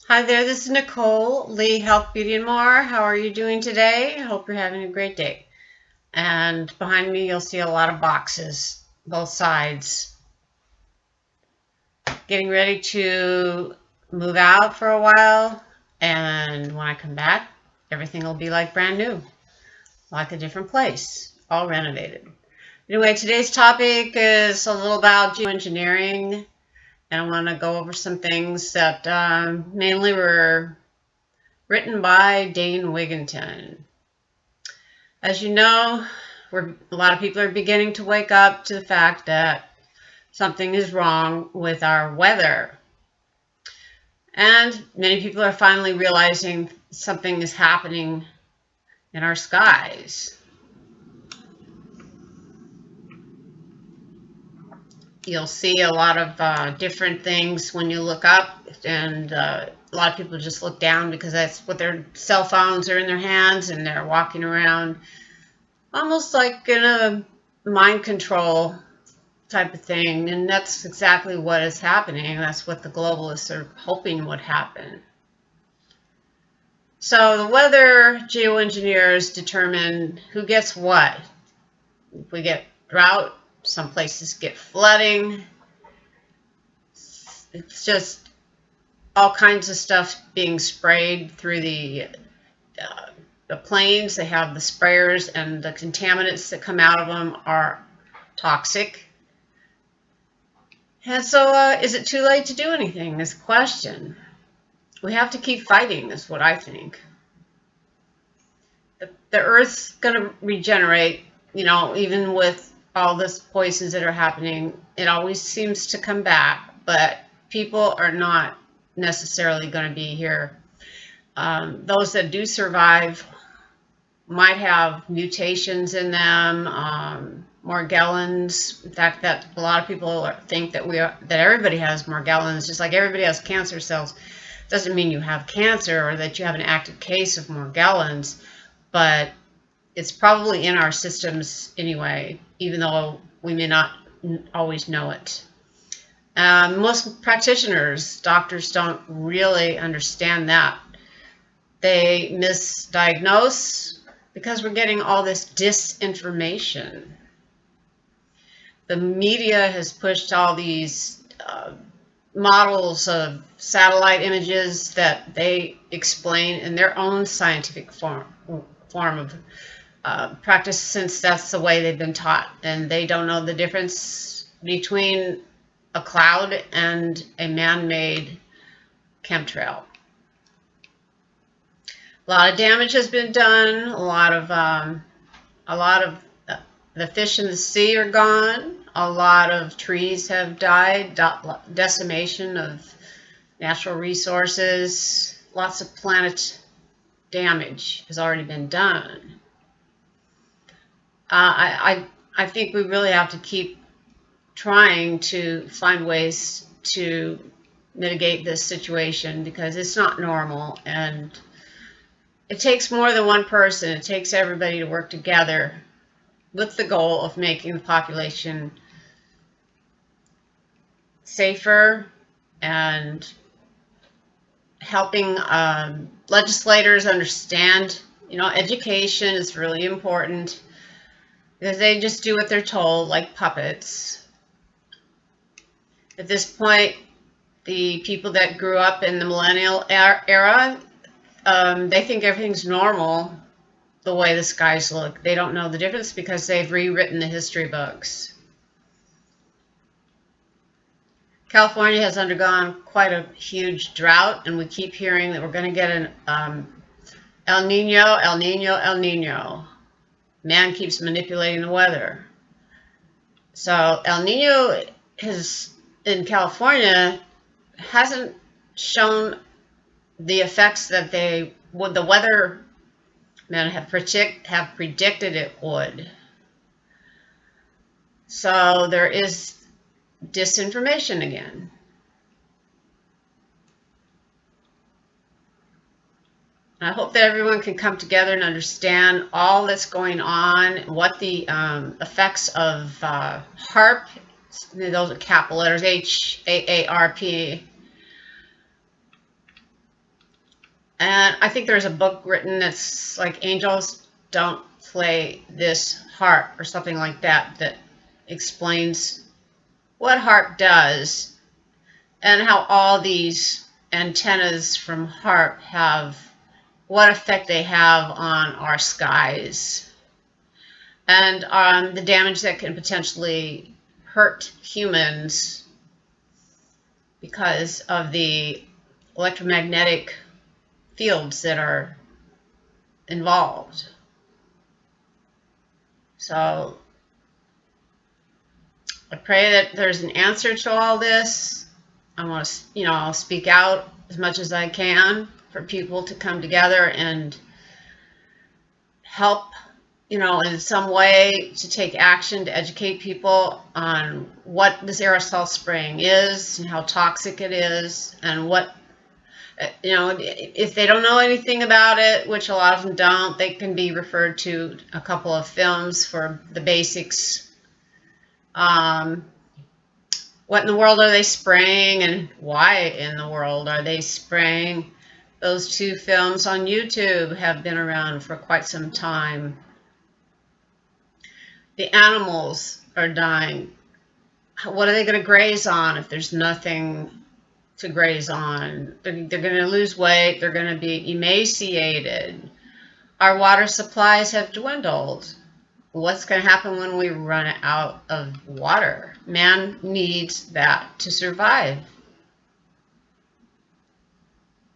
Hi there, this is Nicole, Lee Health, Beauty and More. How are you doing today? I hope you're having a great day. And behind me, you'll see a lot of boxes, both sides. Getting ready to move out for a while, and when I come back, everything will be like brand new, like a different place, all renovated. Anyway, today's topic is a little about geoengineering, and I want to go over some things that mainly were written by Dane Wigington. As you know, a lot of people are beginning to wake up to the fact that something is wrong with our weather. And many people are finally realizing something is happening in our skies. You'll see a lot of different things when you look up, and a lot of people just look down because that's what their cell phones are in their hands, and they're walking around almost like in a mind control type of thing, and that's exactly what is happening. That's what the globalists are hoping would happen. So the weather geoengineers determine who gets what. If we get drought, some places get flooding. It's just all kinds of stuff being sprayed through the planes. They have the sprayers, and the contaminants that come out of them are toxic. And so is it too late to do anything? Is the question. We have to keep fighting, is what I think. The Earth's going to regenerate, even with all this poisons that are happening. It always seems to come back, but people are not necessarily going to be here. Those that do survive might have mutations in them, Morgellons. In fact, that a lot of people think that everybody has Morgellons, just like everybody has cancer cells. Doesn't mean you have cancer or that you have an active case of Morgellons, but it's probably in our systems anyway, even though we may not always know it. Most practitioners, doctors, don't really understand that. They misdiagnose because we're getting all this disinformation. The media has pushed all these models of satellite images that they explain in their own scientific form of practice, since that's the way they've been taught, and they don't know the difference between a cloud and a man-made chemtrail. A lot of damage has been done. A lot of the fish in the sea are gone. A lot of trees have died. Decimation of natural resources. Lots of planet damage has already been done. I think we really have to keep trying to find ways to mitigate this situation, because it's not normal, and it takes more than one person. It takes everybody to work together with the goal of making the population safer and helping legislators understand, education is really important, because they just do what they're told like puppets. At this point, the people that grew up in the millennial era, they think everything's normal the way the skies look. They don't know the difference because they've rewritten the history books. California has undergone quite a huge drought, and we keep hearing that we're going to get an El Nino, El Nino, El Nino. Man keeps manipulating the weather. So El Nino in California hasn't shown the effects that the weathermen have predicted it would. So there is disinformation again. I hope that everyone can come together and understand all that's going on, what the effects of HAARP, those are capital letters, HAARP, And I think there's a book written that's like Angels Don't Play This HAARP or something like that, that explains what HAARP does and how all these antennas from HAARP have, what effect they have on our skies, and the damage that can potentially hurt humans because of the electromagnetic fields that are involved. So I pray that there's an answer to all this. I want to, I'll speak out as much as I can for people to come together and help, in some way to take action to educate people on what this aerosol spraying is and how toxic it is, and what, if they don't know anything about it, which a lot of them don't, they can be referred to a couple of films for the basics. What in the world are they spraying, and why in the world are they spraying? Those two films on YouTube have been around for quite some time. The animals are dying. What are they going to graze on if there's nothing to graze on? They're going to lose weight. They're going to be emaciated. Our water supplies have dwindled. What's going to happen when we run out of water? Man needs that to survive.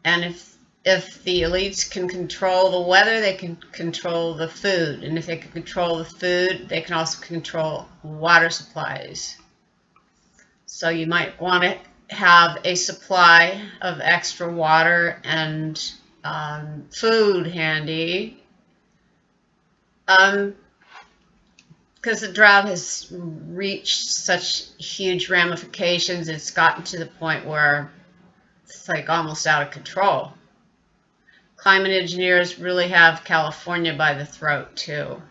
And if the elites can control the weather, they can control the food. And if they can control the food, they can also control water supplies. So you might want to have a supply of extra water and food handy. Because the drought has reached such huge ramifications, it's gotten to the point where it's like almost out of control. Climate engineers really have California by the throat too.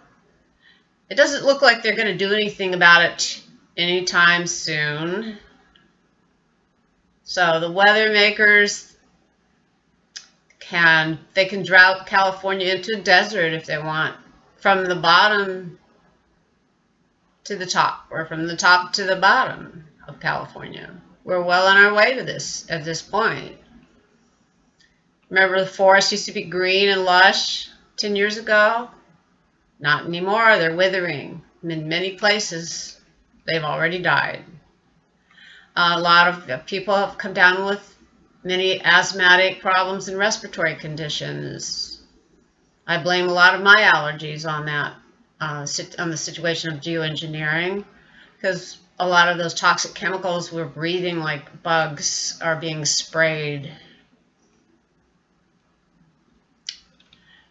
It doesn't look like they're going to do anything about it anytime soon. So the weather makers can drought California into a desert if they want, from the bottom to the top, or from the top to the bottom of California. We're well on our way to this at this point. Remember, the forests used to be green and lush 10 years ago? Not anymore. They're withering. In many places, they've already died. A lot of people have come down with many asthmatic problems and respiratory conditions. I blame a lot of my allergies on that. On the situation of geoengineering, because a lot of those toxic chemicals we're breathing like bugs are being sprayed.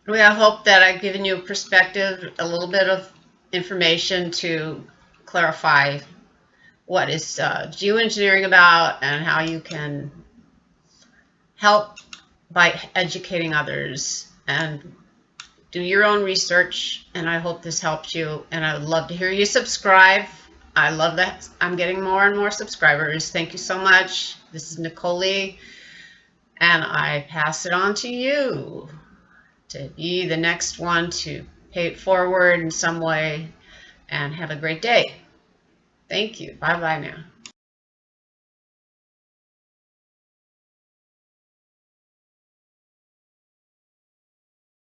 I hope that I've given you a perspective, a little bit of information to clarify what is geoengineering about and how you can help by educating others. And do your own research, and I hope this helps you, and I would love to hear you subscribe. I love that I'm getting more and more subscribers. Thank you so much. This is Nicole Lee, and I pass it on to you to be the next one to pay it forward in some way, and have a great day. Thank you. Bye-bye now.